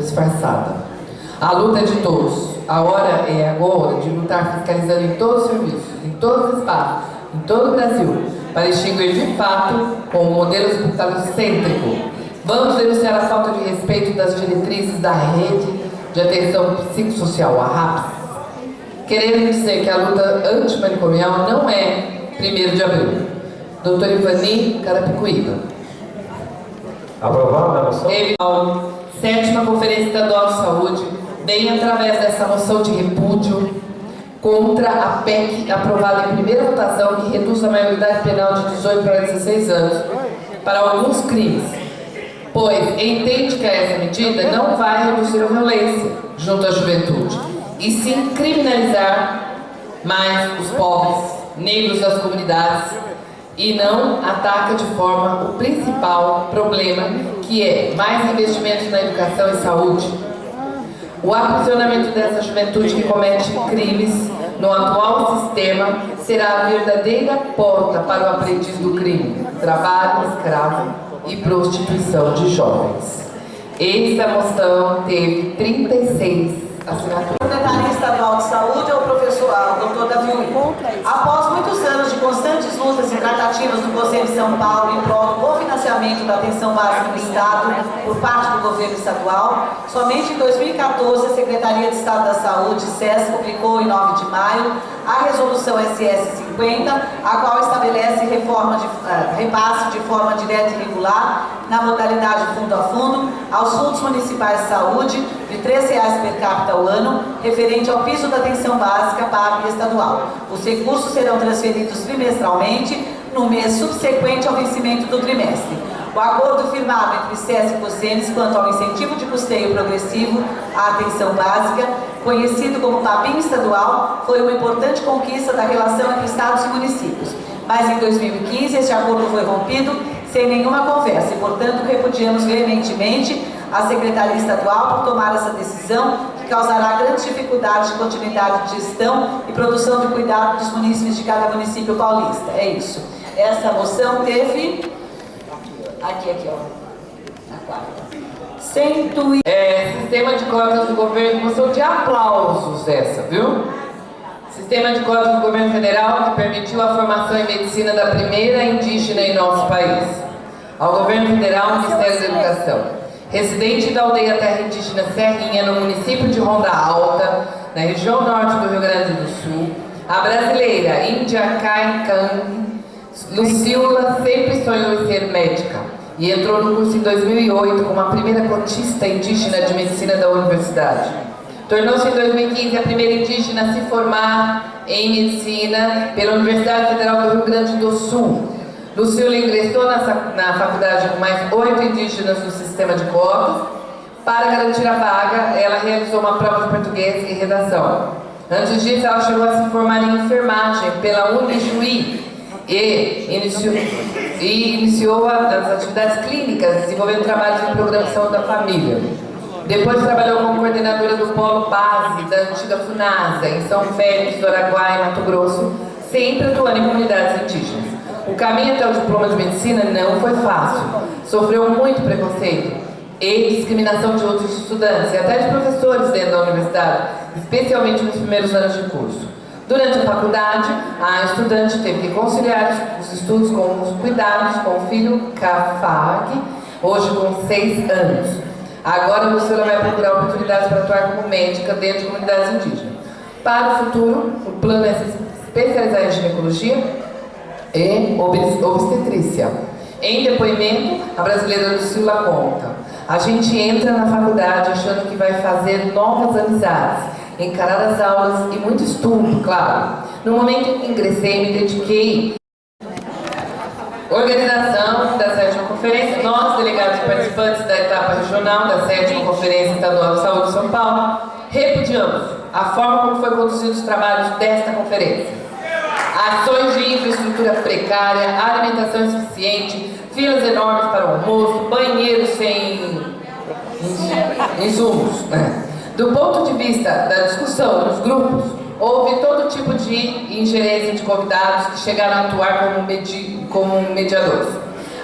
disfarçada. A luta é de todos. A hora é agora de lutar fiscalizando em todos os serviços, em todos os espaços, em todo o Brasil, para extinguir de fato com o modelo hospitalocêntrico. Vamos denunciar a falta de respeito das diretrizes da rede de atenção psicossocial, a RAPS. Querendo dizer que a luta antimanicomial não é 1º de abril. Doutor Ivani Carapicuíba. Aprovada a moção? 7ª Conferência Estadual de Saúde vem através dessa moção de repúdio contra a PEC aprovada em primeira votação que reduz a maioridade penal de 18 para 16 anos para alguns crimes, pois entende que essa medida não vai reduzir a violência junto à juventude, e sim criminalizar mais os pobres, negros das comunidades, e não ataca de forma o principal problema, que é mais investimentos na educação e saúde. O aprisionamento dessa juventude que comete crimes no atual sistema será a verdadeira porta para o aprendiz do crime, trabalho escravo e prostituição de jovens. Esta moção teve 36 assinaturas. O secretário estadual de saúde é o professor, o doutor Davi Uí. Após muitos anos de constantes lutas e tratativas do Conselho de São Paulo em prol do cofinanciamento da atenção básica do Estado por parte do governo estadual, somente em 2014 a Secretaria de Estado da Saúde, SES, publicou em 9 de maio a resolução SS 50, a qual estabelece repasse de forma direta e regular, na modalidade fundo a fundo, aos fundos municipais de saúde, de R$ 3 per capita ao ano, referente ao piso da atenção básica PAB estadual. Os recursos serão transferidos trimestralmente, no mês subsequente ao vencimento do trimestre. O acordo firmado entre o SES e COSENES quanto ao incentivo de custeio progressivo à atenção básica, conhecido como PABIM estadual, foi uma importante conquista da relação entre estados e municípios. Mas em 2015 este acordo foi rompido sem nenhuma conversa e, portanto, repudiamos veementemente a Secretaria Estadual por tomar essa decisão que causará grandes dificuldades de continuidade de gestão e produção de cuidado dos munícipes de cada município paulista. É isso. Essa moção teve... Aqui, ó. Na quarta. Sistema de cotas do governo, moção de aplausos essa, viu? Sistema de cotas do governo federal que permitiu a formação em medicina da primeira indígena em nosso país. Ao governo federal, Ministério da Educação. Residente da aldeia terra indígena Serrinha, no município de Ronda Alta, na região norte do Rio Grande do Sul, a brasileira Índia Kaikang Lucila sempre sonhou em ser médica e entrou no curso em 2008 como a primeira cotista indígena de medicina da universidade. Tornou-se em 2015 a primeira indígena a se formar em medicina pela Universidade Federal do Rio Grande do Sul. Lucila ingressou na faculdade com mais 8 indígenas no sistema de cotas. Para garantir a vaga, ela realizou uma prova de português e redação. Antes disso, ela chegou a se formar em enfermagem pela Unijuí e iniciou as atividades clínicas, desenvolvendo trabalhos em programação da família. Depois trabalhou como coordenadora do Polo Base da antiga FUNASA, em São Félix do Araguaia, Mato Grosso, sempre atuando em comunidades indígenas. O caminho até o diploma de medicina não foi fácil. Sofreu muito preconceito e discriminação de outros estudantes e até de professores dentro da universidade, especialmente nos primeiros anos de curso. Durante a faculdade, a estudante teve que conciliar os estudos com os cuidados com o filho Kafag, hoje com 6 anos. Agora a Lucila vai procurar oportunidades para atuar como médica dentro de comunidades indígenas. Para o futuro, o plano é se especializar em ginecologia e obstetrícia. Em depoimento, a brasileira Lucila conta: a gente entra na faculdade achando que vai fazer novas amizades, encarar as aulas e muito estudo, claro. No momento em que ingressei, me dediquei organização da 7ª Conferência. Nós, delegados e participantes da etapa regional da 7ª Conferência Estadual de Saúde de São Paulo, repudiamos a forma como foi conduzidos os trabalhos desta conferência. Ações de infraestrutura precária, alimentação insuficiente, filas enormes para o almoço, banheiros sem insumos. Do ponto de vista da discussão nos grupos, houve todo tipo de ingerência de convidados que chegaram a atuar como mediadores,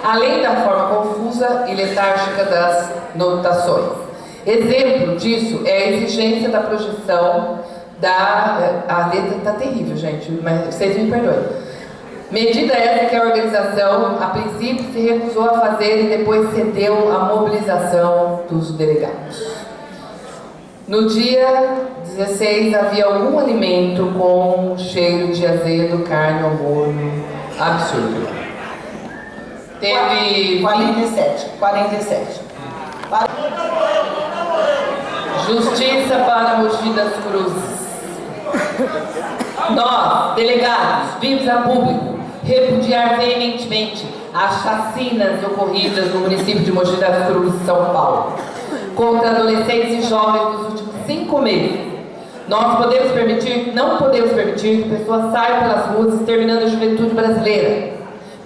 além da forma confusa e letárgica das notações. Exemplo disso é a exigência da projeção a letra está terrível, gente, mas vocês me perdoem. Medida essa que a organização, a princípio, se recusou a fazer e depois cedeu à mobilização dos delegados. No dia 16 havia algum alimento com cheiro de azedo, carne ou molho absurdo. Teve 47. Justiça para Mogi das Cruzes. Nós, delegados, vimos a público repudiar veementemente as chacinas ocorridas no município de Mogi das Cruzes, São Paulo, contra adolescentes e jovens dos últimos 5 meses. Nós não podemos permitir que pessoas saiam pelas ruas exterminando a juventude brasileira,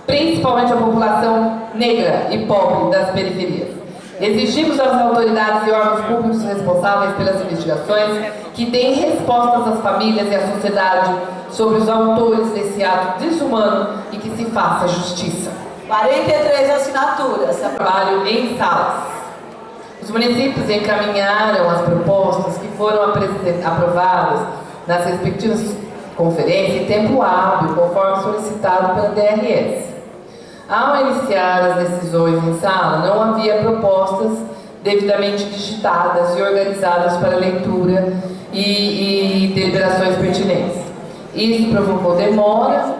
principalmente a população negra e pobre das periferias. Exigimos às autoridades e órgãos públicos responsáveis pelas investigações que deem respostas às famílias e à sociedade sobre os autores desse ato desumano e que se faça justiça. 43 assinaturas. Trabalho em salas. Os municípios encaminharam as propostas que foram aprovadas nas respectivas conferências em tempo hábil, conforme solicitado pela DRS. Ao iniciar as decisões em sala, não havia propostas devidamente digitadas e organizadas para leitura e deliberações pertinentes. Isso provocou demora,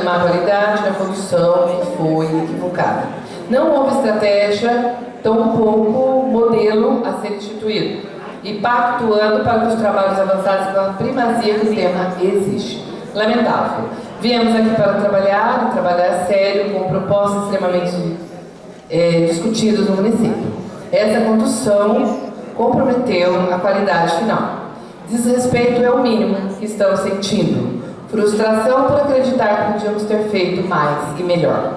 má qualidade na condução que foi equivocada. Não houve estratégia, tampouco modelo a ser instituído, e pactuando para que os trabalhos avançassem com a primazia que o tema exige. Lamentável. Viemos aqui para trabalhar sério, com propostas extremamente discutidas no município. Essa condução comprometeu a qualidade final. Desrespeito é o mínimo que estamos sentindo. Frustração por acreditar que podíamos ter feito mais e melhor.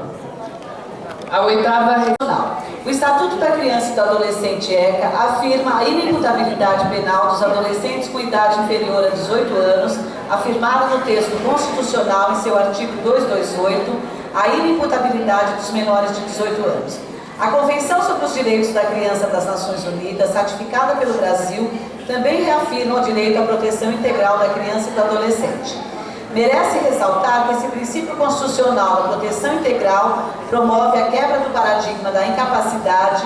A 8ª regional. O Estatuto da Criança e do Adolescente ECA afirma a inimputabilidade penal dos adolescentes com idade inferior a 18 anos, afirmada no texto constitucional em seu artigo 228, a inimputabilidade dos menores de 18 anos. A Convenção sobre os Direitos da Criança das Nações Unidas, ratificada pelo Brasil, também reafirma o direito à proteção integral da criança e do adolescente. Merece ressaltar que esse princípio constitucional da proteção integral promove a quebra do paradigma da incapacidade,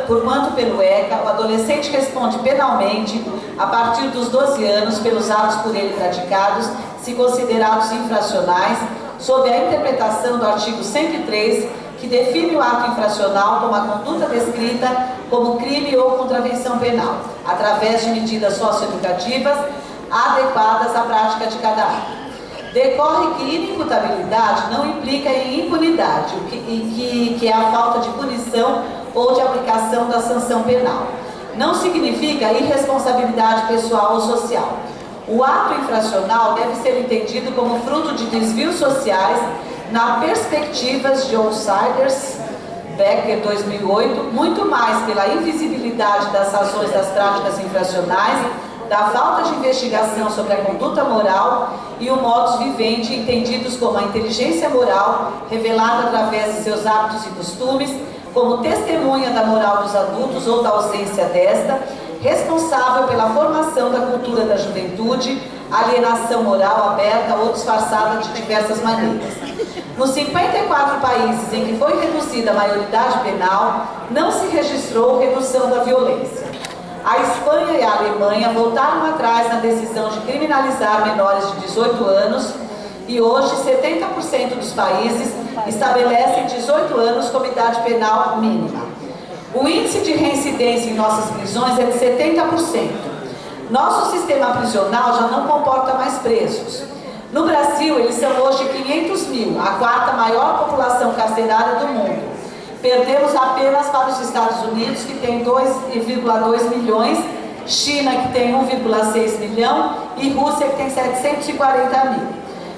porquanto pelo ECA, o adolescente responde penalmente a partir dos 12 anos pelos atos por ele praticados, se considerados infracionais, sob a interpretação do artigo 103, que define o ato infracional como a conduta descrita como crime ou contravenção penal, através de medidas socioeducativas adequadas à prática de cada ato. Decorre que inimputabilidade não implica em impunidade, que é a falta de punição ou de aplicação da sanção penal. Não significa irresponsabilidade pessoal ou social. O ato infracional deve ser entendido como fruto de desvios sociais na perspectiva de Outsiders, Becker 2008, muito mais pela invisibilidade das razões das práticas infracionais, da falta de investigação sobre a conduta moral e o modus vivendi, entendidos como a inteligência moral, revelada através de seus hábitos e costumes, como testemunha da moral dos adultos ou da ausência desta, responsável pela formação da cultura da juventude, alienação moral aberta ou disfarçada de diversas maneiras. Nos 54 países em que foi reduzida a maioridade penal, não se registrou redução da violência. A Espanha e a Alemanha voltaram atrás na decisão de criminalizar menores de 18 anos e hoje 70% dos países estabelecem 18 anos como idade penal mínima. O índice de reincidência em nossas prisões é de 70%. Nosso sistema prisional já não comporta mais presos. No Brasil, eles são hoje 500 mil, a 4ª maior população carcerária do mundo. Perdemos apenas para os Estados Unidos, que tem 2,2 milhões, China, que tem 1,6 milhão, e Rússia, que tem 740 mil.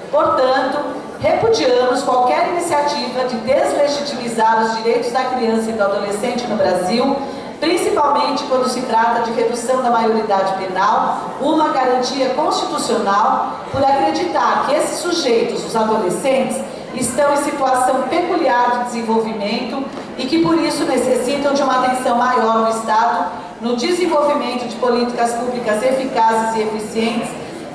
Portanto, repudiamos qualquer iniciativa de deslegitimizar os direitos da criança e do adolescente no Brasil, principalmente quando se trata de redução da maioridade penal, uma garantia constitucional, por acreditar que esses sujeitos, os adolescentes, estão em situação peculiar de desenvolvimento e que por isso necessitam de uma atenção maior do Estado no desenvolvimento de políticas públicas eficazes e eficientes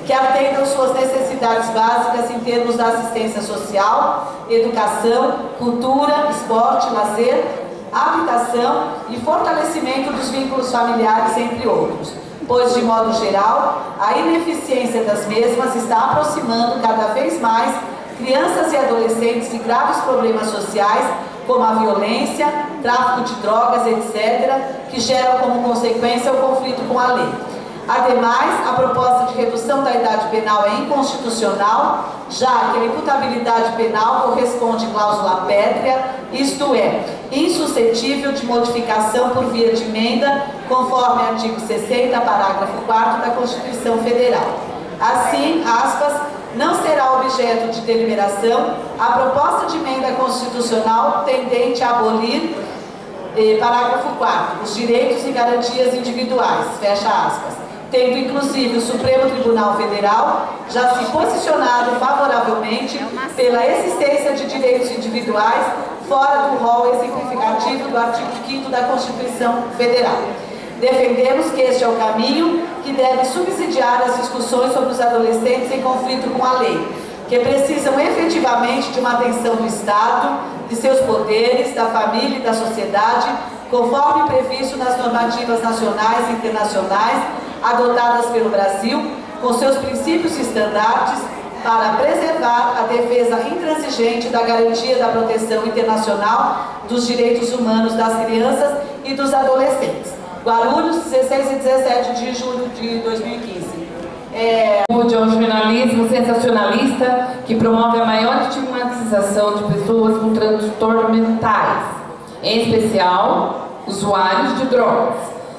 que atendam suas necessidades básicas em termos da assistência social, educação, cultura, esporte, lazer, habitação e fortalecimento dos vínculos familiares, entre outros, pois, de modo geral, a ineficiência das mesmas está aproximando cada vez mais crianças e adolescentes de graves problemas sociais, como a violência, tráfico de drogas, etc., que geram como consequência o conflito com a lei. Ademais, a proposta de redução da idade penal é inconstitucional, já que a imputabilidade penal corresponde à cláusula pétrea, isto é, insuscetível de modificação por via de emenda, conforme artigo 60, parágrafo 4º da Constituição Federal. Assim, aspas, não será objeto de deliberação a proposta de emenda constitucional tendente a abolir, parágrafo 4º, os direitos e garantias individuais, fecha aspas, tendo inclusive o Supremo Tribunal Federal já se posicionado favoravelmente pela existência de direitos individuais fora do rol exemplificativo do artigo 5º da Constituição Federal. Defendemos que este é o caminho que deve subsidiar as discussões sobre os adolescentes em conflito com a lei, que precisam efetivamente de uma atenção do Estado, de seus poderes, da família e da sociedade, conforme previsto nas normativas nacionais e internacionais adotadas pelo Brasil, com seus princípios e estandartes, para preservar a defesa intransigente da garantia da proteção internacional dos direitos humanos das crianças e dos adolescentes. Guarulhos, 16 e 17 de julho de 2015. É um jornalismo sensacionalista que promove a maior estigmatização de pessoas com transtornos mentais, em especial usuários de drogas,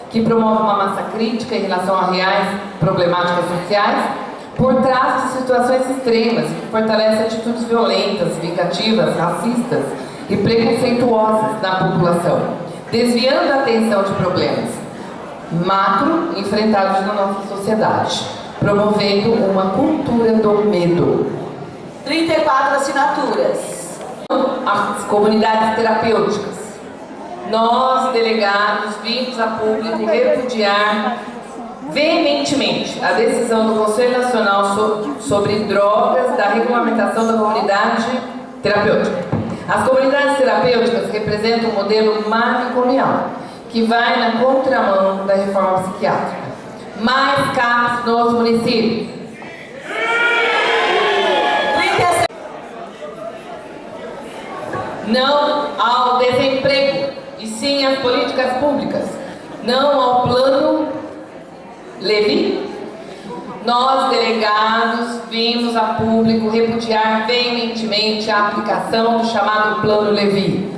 que promove uma massa crítica em relação a reais problemáticas sociais por trás de situações extremas e que fortalece atitudes violentas, vingativas, racistas e preconceituosas na população, desviando a atenção de problemas macro enfrentados na nossa sociedade, promovendo uma cultura do medo. 34 assinaturas. As comunidades terapêuticas. Nós, delegados, vimos a público repudiar veementemente a decisão do Conselho Nacional sobre Drogas da regulamentação da comunidade terapêutica. As comunidades terapêuticas representam um modelo manicomial que vai na contramão da reforma psiquiátrica. Mais CAPs nos municípios. Não ao desemprego, e sim às políticas públicas. Não ao plano Levy. Nós, delegados, vimos a público repudiar veementemente a aplicação do chamado Plano Levy.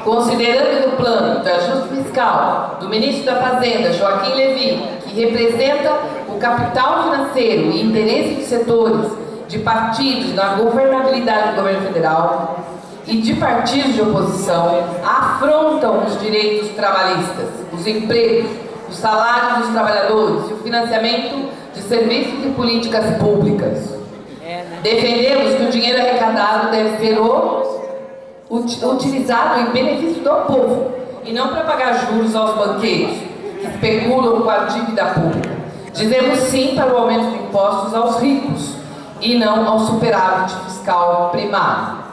Considerando que o plano de ajuste fiscal do ministro da Fazenda, Joaquim Levy, que representa o capital financeiro e interesse de setores de partidos na governabilidade do governo federal e de partidos de oposição, afrontam os direitos trabalhistas, os empregos, os salários dos trabalhadores e o financiamento de serviços e políticas públicas. Defendemos que o dinheiro arrecadado deve ser utilizado em benefício do povo e não para pagar juros aos banqueiros que especulam com a dívida pública. Dizemos sim para o aumento de impostos aos ricos e não ao superávit fiscal primário.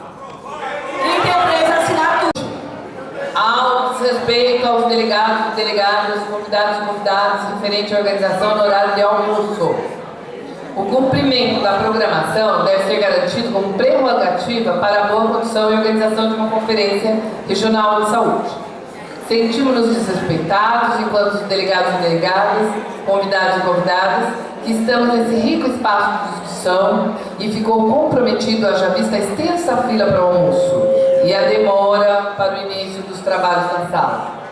33 assinaturas. Ao desrespeito aos delegados e delegadas, convidados e convidadas referente à organização no horário de almoço. O cumprimento da programação deve ser garantido como prerrogativa para a boa condução e organização de uma conferência regional de saúde. Sentimos-nos desrespeitados enquanto delegados e delegadas, convidados e convidadas, que estamos nesse rico espaço de discussão e ficou comprometido, haja vista a extensa fila para o almoço e a demora para o início dos trabalhos na sala.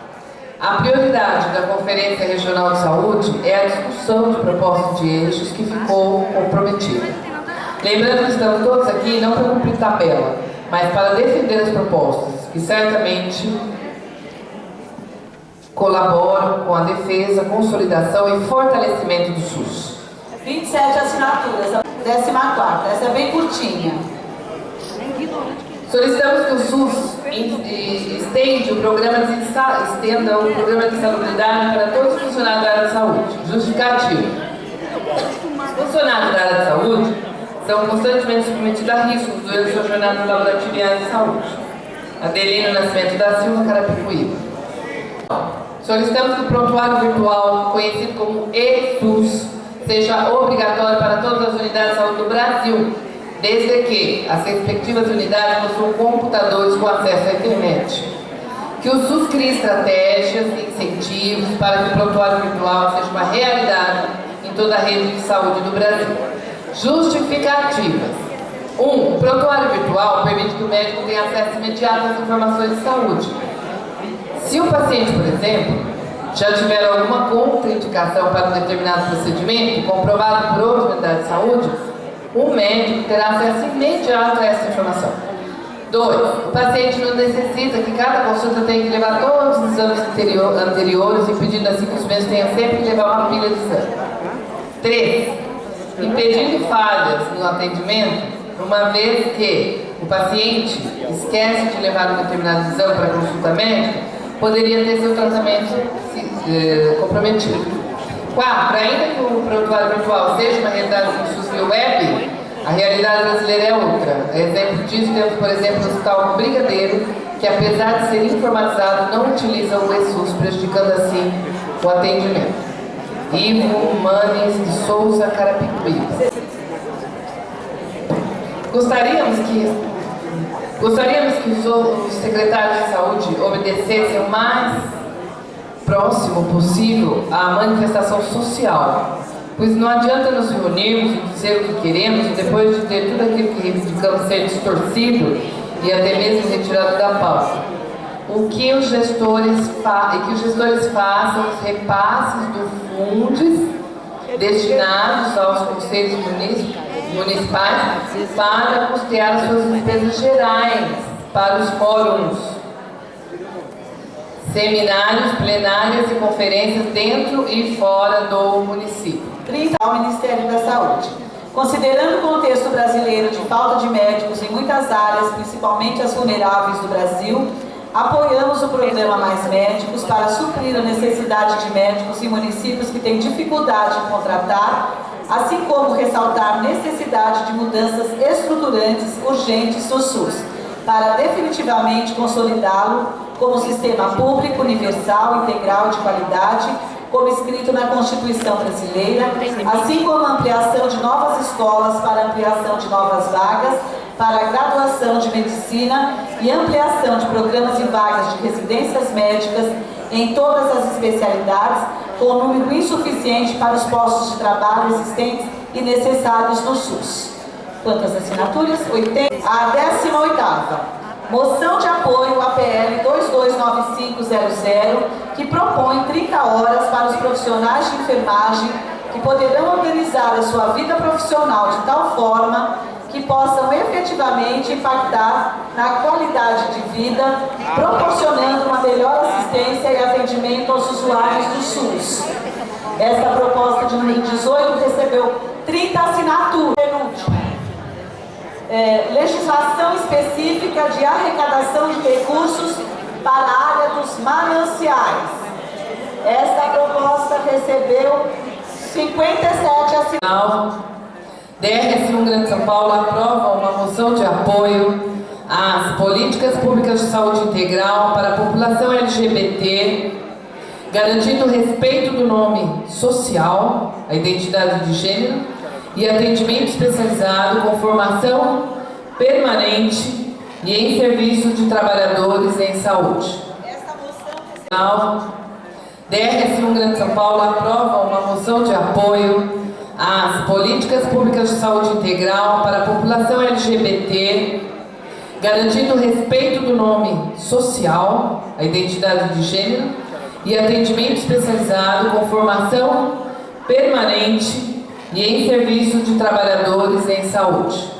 A prioridade da Conferência Regional de Saúde é a discussão de propostas de eixos que ficou comprometida. Lembrando que estamos todos aqui não para cumprir tabela, mas para defender as propostas, que certamente colaboram com a defesa, consolidação e fortalecimento do SUS. 27 assinaturas, 14ª, essa é bem curtinha. Solicitamos que o SUS estenda o programa de salubridade para todos os funcionários da área de saúde. Justificativo. Os funcionários da área de saúde são constantemente submetidos a riscos durante sua jornada laborativa em área de saúde. Adelino Nascimento da Silva, Carapicuíba. Solicitamos que o prontuário virtual, conhecido como eSUS, seja obrigatório para todas as unidades de saúde do Brasil, desde que as respectivas unidades possuam computadores com acesso à internet. Que o SUS crie estratégias e incentivos para que o prontuário virtual seja uma realidade em toda a rede de saúde do Brasil. Justificativas. 1. O prontuário virtual permite que o médico tenha acesso imediato às informações de saúde. Se o paciente, por exemplo, já tiver alguma contraindicação para um determinado procedimento, comprovado por outra unidade de saúde, o médico terá acesso imediato a essa informação. 2. O paciente não necessita que cada consulta tenha que levar todos os exames anteriores, impedindo assim que os médicos tenham sempre que levar uma pilha de exame. 3. Impedindo falhas no atendimento, uma vez que o paciente esquece de levar um determinado exame para a consulta médica, poderia ter seu tratamento comprometido. 4. Ainda que o prontuário virtual seja uma realidade do SUS via web, a realidade brasileira é outra. Exemplo disso temos, por exemplo, o Hospital Brigadeiro, que apesar de ser informatizado, não utiliza o eSUS, prejudicando assim o atendimento. Ivo Manes de Souza, Carapicuíba. Gostaríamos que os secretários de saúde obedecessem o mais próximo possível à manifestação social, pois não adianta nos reunirmos e dizer o que queremos e depois de ter tudo aquilo que reivindicamos ser distorcido e até mesmo retirado da pauta. Que os gestores façam os repasses do fundos destinados aos conselhos municipais para custear as suas despesas gerais para os fóruns, seminários, plenárias e conferências dentro e fora do município. 30 ao Ministério da Saúde. Considerando o contexto brasileiro de falta de médicos em muitas áreas, principalmente as vulneráveis do Brasil, apoiamos o programa Mais Médicos para suprir a necessidade de médicos em municípios que têm dificuldade em contratar, assim como ressaltar a necessidade de mudanças estruturantes urgentes do SUS, para definitivamente consolidá-lo como sistema público, universal, integral de qualidade, como escrito na Constituição brasileira, assim como a ampliação de novas escolas para ampliação de novas vagas, para a graduação de medicina e ampliação de programas e vagas de residências médicas em todas as especialidades, com número insuficiente para os postos de trabalho existentes e necessários no SUS. Quantas assinaturas? 80. A 18ª. Moção de apoio à PL 229500, que propõe 30 horas para os profissionais de enfermagem que poderão organizar a sua vida profissional de tal forma que possam efetivamente impactar na qualidade de vida, proporcionando uma melhor assistência e atendimento aos usuários do SUS. Esta proposta de número 18 recebeu 30 assinaturas. Legislação específica de arrecadação de recursos para a área dos mananciais. Esta proposta recebeu 57 assinaturas. DRS1 Grande São Paulo aprova uma moção de apoio às políticas públicas de saúde integral para a população LGBT, garantindo o respeito do nome social, a identidade de gênero e atendimento especializado com formação permanente e em serviços de trabalhadores em saúde. DRS1 Grande São Paulo aprova uma moção de apoio às políticas públicas de saúde integral para a população LGBT, garantindo o respeito do nome social, a identidade de gênero e atendimento especializado com formação permanente e em serviços de trabalhadores em saúde.